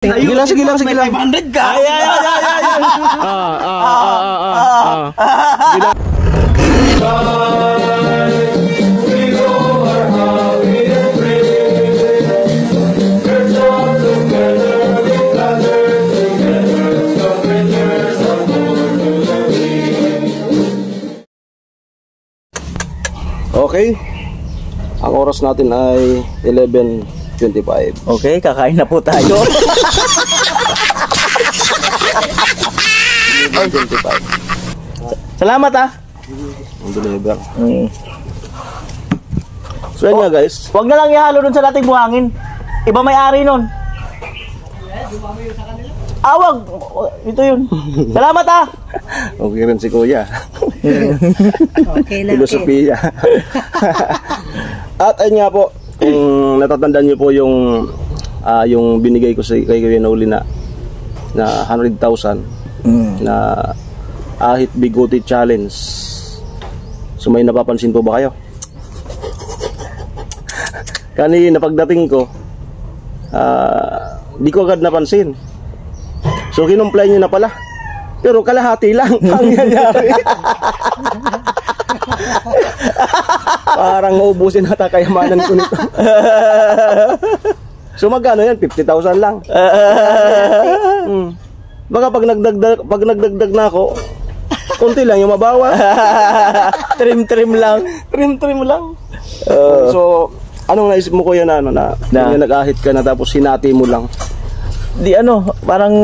Sige lang, sige lang, sige lang. 500 ka. Sige lang. Okay. Ang oras natin ay 11:25. Okay, kakain na po tayo. 11:25. Salamat ah. Ang deliver. So yan nga guys. Huwag na lang ihalo dun sa dating buhangin. Iba may-ari nun. Wag. Ito yun. Salamat ah. Okay rin si Kuya. Okay na. Filosofiya. At ayun nga po, kung natatandaan niyo po yung binigay ko kay Kuya Noli na 100,000 na ahit bigote challenge. So may napapansin po ba kayo? Kanina pagdating ko, di ko agad napansin. So kinumply niyo na pala. Pero kalahati lang pangyayari. Parang maubusin nata kayamanan ko nito. So magkano yan? 50,000 lang. Baka pag nagdagdag na ako, konti lang yung mabawa. Trim lang. Trim lang. So anong naisip mo Kuya na nag-ahit ka na tapos hinati mo lang? Di parang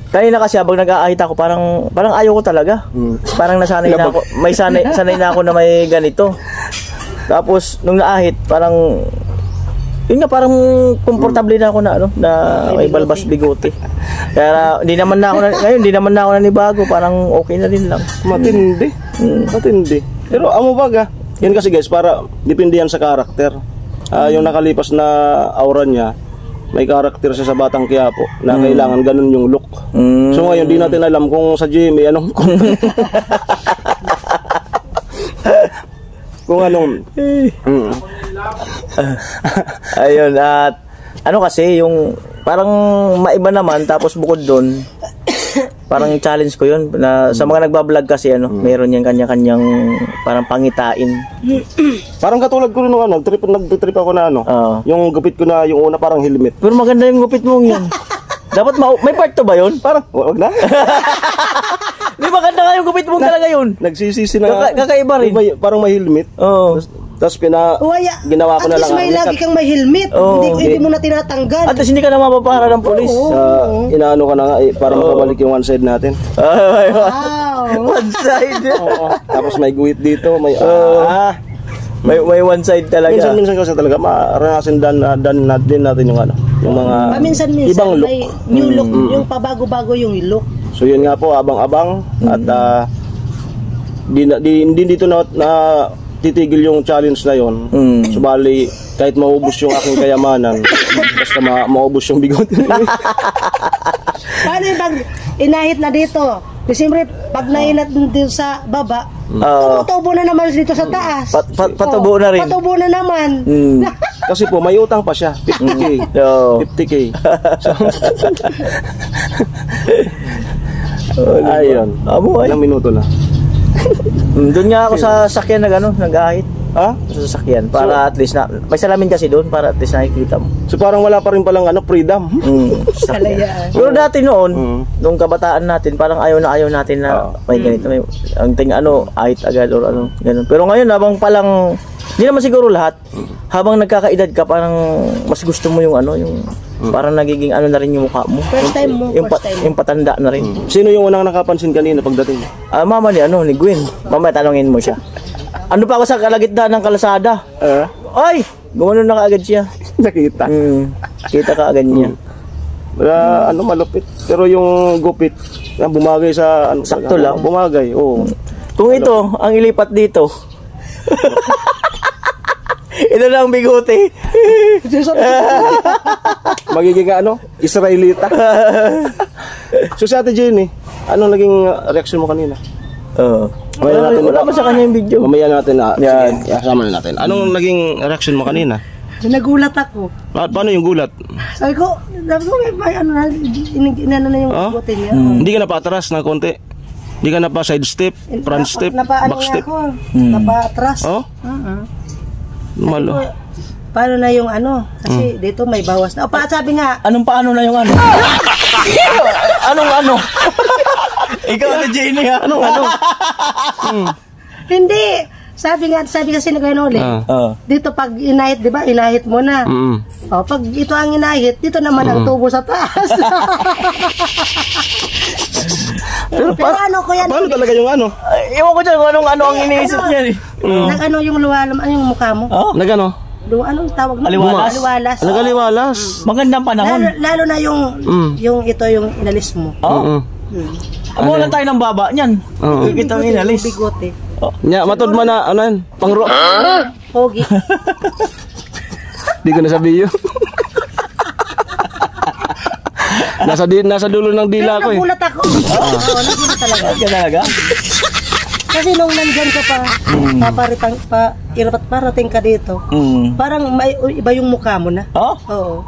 kanina kasi habang nag-aahit ako, parang ayaw ko talaga. Parang nasanay na ako. Sanay na ako na may ganito. Tapos nung naahit, parang yun nga, parang komportable na ako na may balbas bigote. Kaya hindi naman na ako nanibago, parang okay na rin lang. Matindi. Matindi. Pero amo baga, yan kasi guys, para depende yan sa karakter. Yung nakalipas na aura niya, may karakter siya sa Batang Quiapo na kailangan ganun yung look. So ngayon di natin alam kung sa Jimmy anong kung anong ayun, at kasi yung parang maiba naman, tapos bukod doon parang challenge ko yun na sa mga nagbablog kasi meron yung kanya-kanyang parang pangitain. Parang katulad ko rin nung nag-trip ako na yung gupit ko na yung una parang helmet. Pero maganda yung gupit mong yun. Dapat may part to ba yun? Parang wag na. Di maganda nga yung gupit mong talaga yun. Nagsisisi na. Kakaiba rin. Parang may helmet. Tapos ginawa ko na lang. At least may lagi kang may helmet. Hindi mo na tinatanggal. At least hindi ka na mapapara ng polis. Inaano ka na nga para makabalik yung one side natin. Wow. One side. Tapos may guhit dito. May one side talaga. Minsan kasi talaga maranasin din natin yung yung mga minsan-minsan ibang look. may new look, yung pabago-bago yung look. So yun nga po, abang-abang at hindi dito na titigil yung challenge na yon. Subali kahit maubos yung aking kayamanan, basta maubos yung bigote. Paano yung pag inahit na dito? Siyempre, pag nainat dito sa baba, tubo na naman dito sa taas. Patubo na rin. Patubo na naman. Kasi po, may utang pa siya. 50K. 50K. Ayun. Ilang minuto na. Doon nga ako sa sakyan nag-ahit. Sa sasakyan para at least may salamin kasi doon para at least nakikita mo. So parang wala pa rin palang freedom. Pero dati noon, nung kabataan natin, parang ayaw natin na may ganito, may ang ahit agad or ganun. Pero ngayon habang palang hindi naman siguro lahat, habang nagkakaedad ka parang mas gusto mo yung parang nagiging na rin yung mukha mo. First time mo. Yung patanda na rin. Sino yung unang nakapansin kanina pagdating? Mama ni Gwen. Mamaya tanongin mo siya. Ano pa ako sa kalagitnaan ng kalsada? Ay! Gumano na kaagad siya. Nakita. Kita kaagad niya. Wala, malupit. Pero yung gupit, bumagay sa sakto lang. Bumagay, Kung ito, ang ilipat dito. Ito na ang bigote. Magiging Israelita. So si Ate Jenny, anong naging reaction mo kanina? Wala pa sa kanya yung video. Mamaya natin sige, kasama na natin. Anong naging reaction mo kanina? Nagulat ako. Paano yung gulat? Sabi ko, may ano na, inano na yung bote niya. Hindi ka na patras ng konti? Hindi ka na pa side step, front step, back step? Napa-atras. Oh? Malo. Paano na yung ano? Kasi dito may bawas na. O, sabi nga, Anong paano na yung ano? Anong ano? Ikaw na Jenny ha? Anong ano? hindi. Sabi kasi na gano'n ulit. Dito pag inahit, di ba? Inahit mo na. O, pag ito ang inahit, dito naman ang tubo sa taas. Pero ano ko yan? paano talaga yung ano? Ewan ko dyan kung ano ang iniisip niya eh. Nag-ano yung luwalam, yung mukha mo? Nagano? Anong tawag mo? Aliwalas? Aliwalas. Nagaliwalas. Magandang panahon. Lalo na yung ito yung inalis mo. Amo lang tayo ng baba niyan. Kita ang inalis. Bigote. Nya, matod man na, ano yan? Pangro. Pogi. Di ko nasabi yun. nasa dulo ng dila ko eh. Nagulat ako. Oo, nagulat talaga. Talaga? Kasi nung nandyan ka pa, parating ka dito, parang may iba yung mukha mo na. Oo.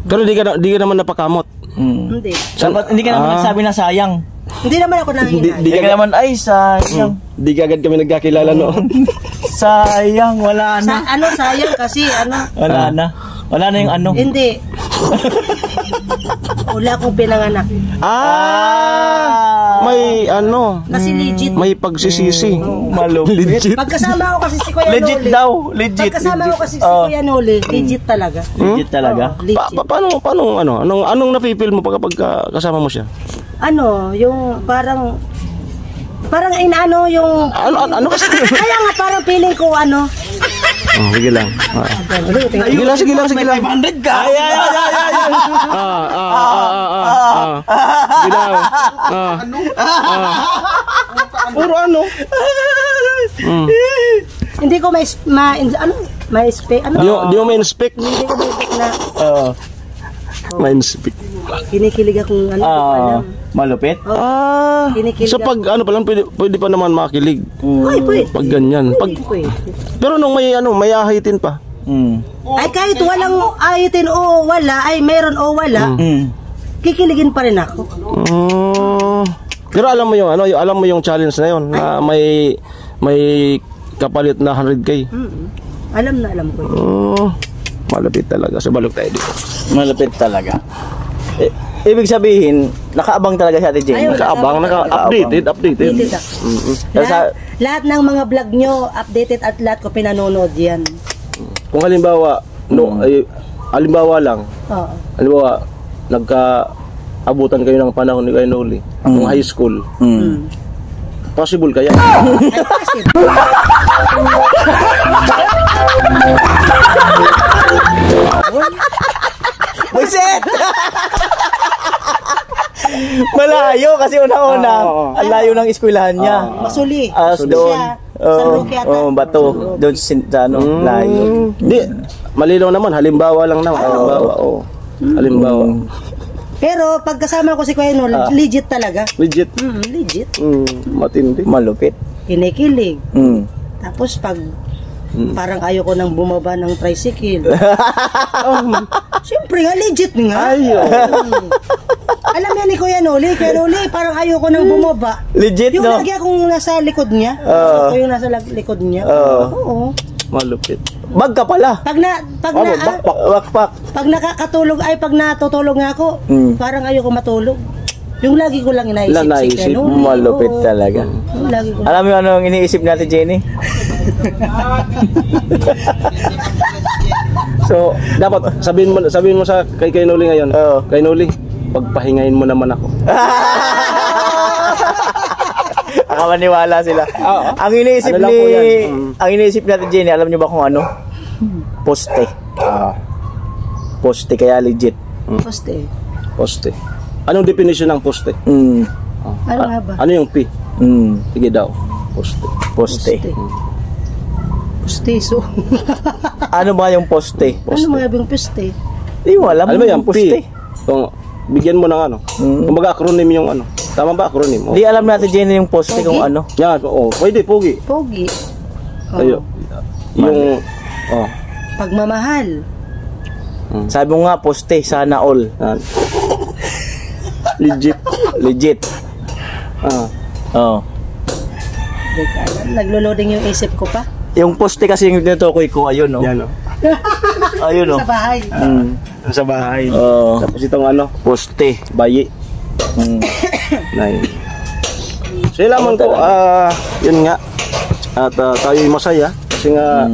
Pero di ka naman napakamot. Hindi. Dapat hindi ka naman nagsabi na sayang. Hindi naman ako nanginay. Hindi ka naman, ay sayang. Di agad kami nagkakilala noon. Sayang, wala na. Sayang kasi Wala na. Wala na yung ano. Hindi. Wala akong pinanganak. May ano. Kasi legit. May pagsisisi. Malupit. Legit. Pagkasama ko kasi si Kuya Noli. Legit daw. Legit. Pagkasama ko kasi si Kuya Noli, legit talaga. Legit talaga. Legit. Paano anong napipil mo pagka kasama mo siya? Yung parang inaano yung Ano kasi? kaya nga parang feeling ko Sige lang. Sige lang. 500 ka. Ay. Sige lang. Puro ano? hindi ko may spec Di mo ma-inspect? hindi ko ma-spec na Ma-inspect. kinikilig akong Malupit? kinikilig So pag ano pa lang pwede pa naman makilig. ay pwede Pag ganyan. pwede. Pero nung may ahitin pa. Ay kahit walang ahitin o wala ay meron o wala kikiligin pa rin ako. Pero alam mo yung challenge na yun na may kapalit na 100K. Alam ko yun. Malapit talaga. So balok tayo dito. Malupit talaga. Ibig sabihin, nakaabang talaga si Ate Jenny. Nakaabang, updated. Updated ako. Lahat ng mga vlog nyo updated at lahat ko pinanonood yan. Kung halimbawa lang. Halimbawa nagka-abutan kayo ng panahon ni Kuya Noli nung high school. Possible kaya? Buset! Malayo kasi una-una. Ang layo ng eskwelahan niya. Masuli. Doon. Sa Roque ata. Bato. Doon sa layo. Hindi. Malinaw naman. Halimbawa lang naman. Halimbawa. Pero pagkasama ko si Kuya Noli, legit talaga. Legit. Legit. Matindi. Malupit. Kinikilig. Tapos pag parang ayoko nang bumaba ng tricycle. Siyempre nga, legit nga. Alam niya ni Kuya Noli, parang ayoko nang bumaba. Legit, yung no? lagi akong nasa likod niya. Ako yung nasa likod niya. Oo. Malupit. Bag ka pala. Backpack. Pag nakakatulog, pag natutulog nga ako, parang ayoko matulog. Yung lagi ko lang inaisip si Kuya Noli. Malupit talaga. Lagi ko. Alam mo ano ang iniisip natin, Jenny? So, dapat sabihin mo sa kay Noli ngayon. Kay Noli, pagpahingahin mo naman ako. Akawaniwala sila. Ang iniisip ano ang iniisip natin, Jenny, alam niyo ba kung ano? Poste. Poste kaya legit. Poste. Anong definition ng poste? Ano nga ba? Ano yung P? Sige daw. Poste. Postiso. Ano ba yung poste? Ano mga yung poste? Hindi mo alam. Ano ba yung poste? P? Kung bigyan mo ng ano. Kumbaga acronym yung ano. Tama ba acronym? Hindi alam natin Jenny yung poste kung ano. Yan, pwede, pogi. Pogi. Ayo. Yung Pagmamahal. Sabi mo nga, poste, sana all. Yan. Legit. Legit. Ah. Oo. Naglo-loading yung isip ko pa. Yung poste kasi yung tinutukoy ko, ayun, no? Yan, oh. Ayun, no? Sa bahay. Sa bahay. Oo. Tapos itong ano, Poste. bayi. Nine. So lamang ko, yun nga. At tayo'y masaya kasi nga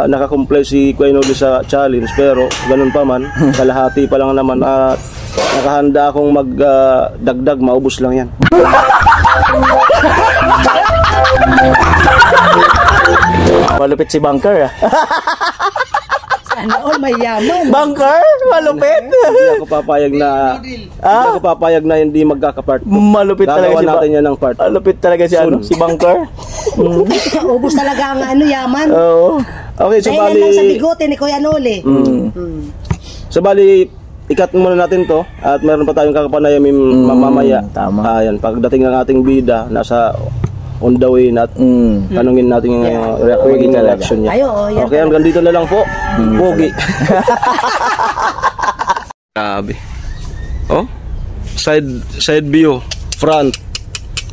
nakakomplay si Kuya Noli sa challenge, pero ganun pa man, kalahati pa lang naman at nakahanda akong magdagdag, maubos lang yan. Malupit si Bunker, ah. Sana all mayaman. Bunker? Malupit? Hindi ako papayag na hindi magkakapart. Malupit talaga Gagawa si natin yan ng part. Malupit talaga si, ano, si Bunker. Ubus talaga ang ano, yaman. Oo. Okay, so Dahilan bali, lang sa bigote ni Kuya Noli. so bali, ikat muna natin to at meron pa tayong kakapanayamin mamamaya. Tama. Ayan, pagdating ng ating bida, nasa on the way na tanungin natin yung reaction niya. Ayo, oh, yan. Okay, hanggang dito na lang po. Pogi. Grabe. Oh, side view, front,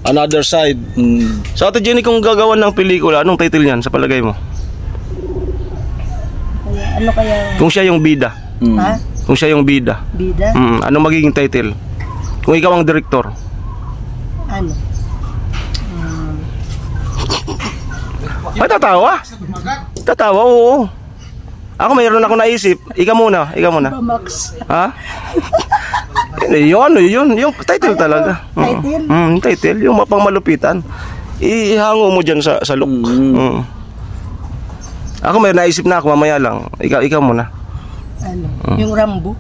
another side. Sa Ate Jenny, kung gagawan ng pelikula, anong title niyan sa palagay mo? Ano kaya? Kung siya yung bida. Ha? Kung siya yung bida. Bida? Anong magiging title? Kung ikaw ang director. Ano? Ay, tatawa. Tatawa, oo. Ako mayroon ako naisip. Ikaw muna. Max. Ha? Yun, yung title talaga. Title? Title, yung mapangmalupitan. Ihango mo dyan sa look. Ako mayroon naisip na ako, mamaya lang. Ikaw muna. Ano? Yung Rambo?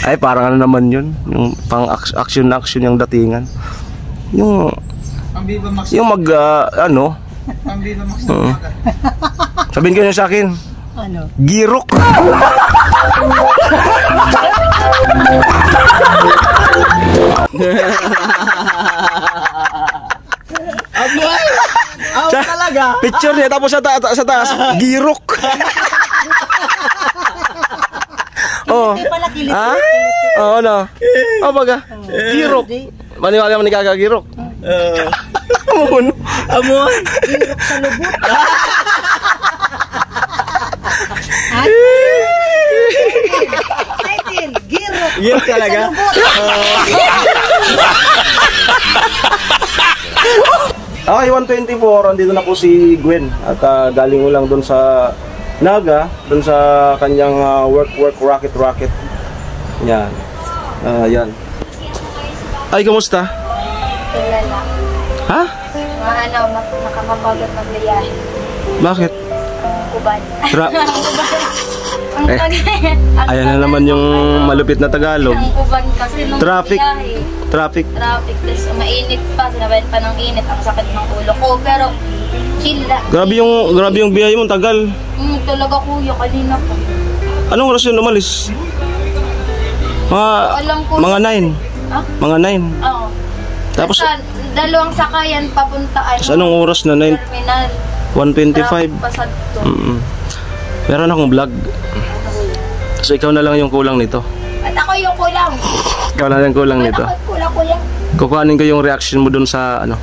Ay, parang ano naman yun. Yung pang action yung datingan. Yung ano? Sabihin kayo sa akin. Ano? Girok. Talaga? Picture niya tapos sa taas, girok. Oh. Ha? Oo, no. O baga, girok. Maniwala mo ni kakagirok. Amuhon. Girok sa lubot. Title, girok. Girok talaga? Okay, 124, andito na po si Gwen at galing ko lang doon sa Naga, doon sa kanyang work rocket. Yan. Yan. Ay, kamusta? Kilala. Ha? Nakakapagod maglayahe. Bakit? Kuban. Eh, ayan na naman yung malupit na Tagalog. Ang kuban kasi nung Traffic. biyahe. Traffic. Tapos mainit pa. Sinabayan pa ng init. Ang sakit ng ulo ko. Pero chill lang. Grabe yung biyahe mo, tagal. Talaga kuya. Kanina pa. Anong oras yun umalis? Alam ko. Mga 9. Ha? Mga 9. Oo. Tapos, Basta, dalawang sakayan papuntaan. anong oras na 9? Terminal. 1:25. Pasad to. Meron akong vlog. So ikaw na lang yung kulang nito. At ako yung kulang. Ikaw na lang yung kulang nito. Ako kulang kuya. Kukuhanin ko yung reaction mo dun sa ano,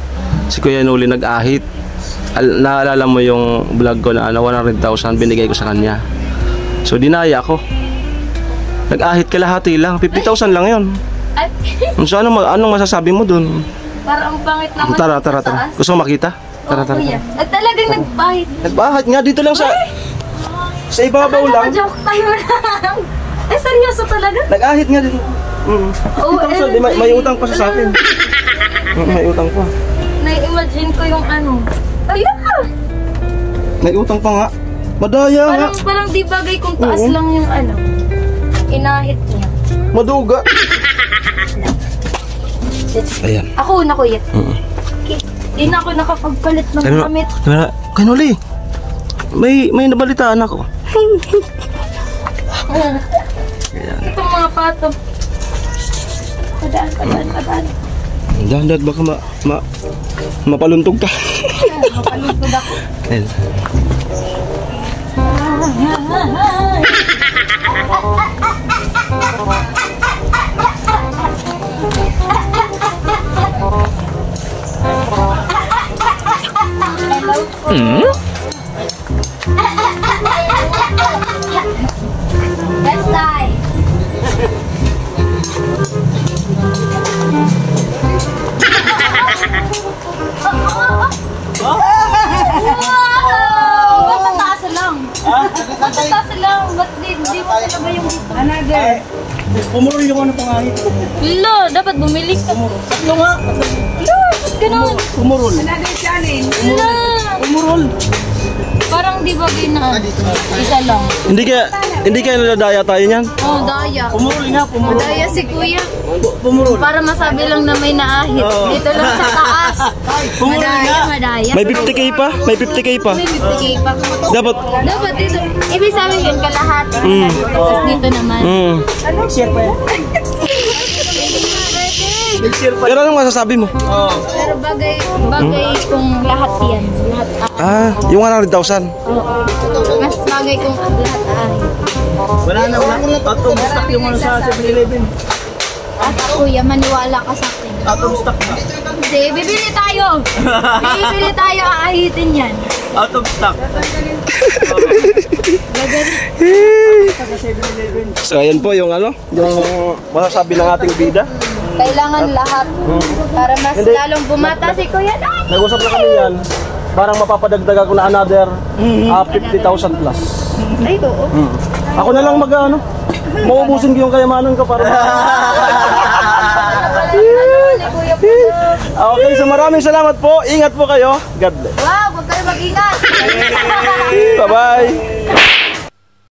si Kuya Noli nag-ahit. Naalala mo yung vlog ko na 100,000 binigay ko sa kanya. So dinaya ko. Nag-ahit kalahati lang, 50,000 lang yun. At So anong masasabi mo dun? parang pangit naman. Tara. sa taas. Gusto mo makita? Tara. Kuya. At talagang nagpahit. Nag-ahit nga dito lang sa ibabaw lang. Joke tayo lang. Eh, seryoso talaga? Nag-ahit nga dito. Oo, May utang pa sa akin. May utang pa. Na-imagine ko yung ano. Ala! May utang pa nga. Madaya nga. Parang di bagay kung taas lang yung ano. Inahit niya. Maduga. Ayan. Ako na kuya. Di na ako nakapagpalit ng gamit. Kanuli. May nabalitaan ako. Itong mga pato. Padaan. Dahan-dahan baka mapaluntog ka. Mapalugod ako. Ayan. Let's die. Wow! Matataas lang. Matataas lang. Ba't di mo talaga yung dito? Another. Pumurol yung ano pangahit. Lo, dapat bumili ka. Tatlo nga. Lo, ba't ganun? Pumurol. Another challenge. Lo, Pumurol. parang di bagay na isa lang. Hindi kaya nadadaya tayo niyan. Oh, daya. Pumurol nga, pumurol. Daya si kuya. Pumurol. Para masabi lang na may naahit. Dito lang sa taas. Madaya, madaya. May 50k pa? May 50k pa? May 50k pa. Dapat. Dapat dito. Ibig sabihin yun kalahat. Tapos dito naman. Share pa yan. Share pa. Pero anong masasabi mo? Pero bagay kung lahat yan. Lahat Yung 100,000. mas bagay kung lahat ahit. Wala na. Out of stock yung ano sa 7-Eleven. At kuya, maniwala ka sa akin. Out of stock na. Hindi, bibili tayo. Bibili tayo, aahitin yan. Out of stock. So ayan po yung yung masasabi ng ating bida. Kailangan lahat para mas lalong bumata si Kuya Dani. Nag-usap na kami yan. Parang mapapadagdag ako na another 50,000 plus. Ay, oo. Ako na lang mauubusin ko yung kayamanan ko para Okay, so maraming salamat po. Ingat po kayo. God bless. Wow, huwag kayo mag-ingat. Bye-bye.